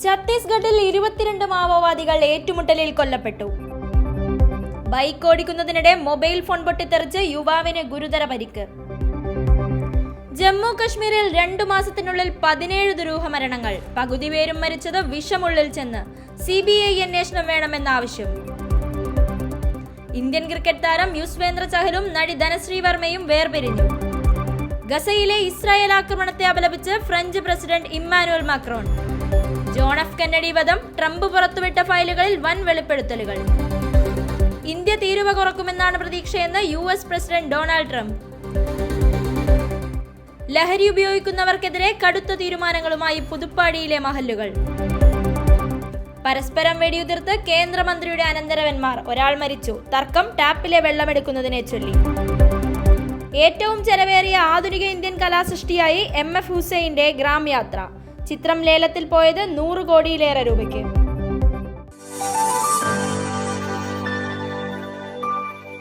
ഛത്തീസ്ഗഡിൽ 22 മാവോവാദികൾ ഏറ്റുമുട്ടലിൽ കൊല്ലപ്പെട്ടു. ബൈക്ക് ഓടിക്കുന്നതിനിടെ മൊബൈൽ ഫോൺ പൊട്ടിത്തെറിച്ച് യുവാവിന് ഗുരുതര പരിക്ക്. ജമ്മു കശ്മീരിൽ 2 മാസത്തിനുള്ളിൽ 17 ദുരൂഹ മരണങ്ങൾ. പകുതി പേരും മരിച്ചത് വിഷമുള്ളിൽ ചെന്ന്. CBI അന്വേഷണം വേണമെന്ന ആവശ്യം. ഇന്ത്യൻ ക്രിക്കറ്റ് താരം യുസ്വേന്ദ്ര ചഹലും നടി ധനശ്രീ വർമ്മയും വേർപിരിഞ്ഞു. ഗസയിലെ ഇസ്രായേൽ ആക്രമണത്തെ അപലപിച്ച് French president Emmanuel Macron. John F Kennedy വധം, ട്രംപ് പുറത്തുവിട്ട ഫയലുകളിൽ വൻ വെളിപ്പെടുത്തലുകൾ. ഇന്ത്യ തീരുവ കുറക്കുമെന്നാണ് പ്രതീക്ഷയെന്ന് US പ്രസിഡന്റ് ഡൊണാൾഡ് ട്രംപ്. ലഹരി ഉപയോഗിക്കുന്നവർക്കെതിരെ കടുത്ത തീരുമാനങ്ങളുമായി പുതുപ്പാടിയിലെ മഹല്ലുകൾ. പരസ്പരം വെടിയുതിർത്ത് കേന്ദ്രമന്ത്രിയുടെ അനന്തരവന്മാർ, ഒരാൾ മരിച്ചു. തർക്കം ടാപ്പിലെ വെള്ളമെടുക്കുന്നതിനെ ചൊല്ലി. ഏറ്റവും ചെലവേറിയ ആധുനിക ഇന്ത്യൻ കലാസൃഷ്ടിയായി MF ഹുസൈന്റെ ഗ്രാം യാത്ര. ചിത്രം ലേലത്തിൽ പോയത് 100 കോടിയിലേറെ രൂപയ്ക്ക്.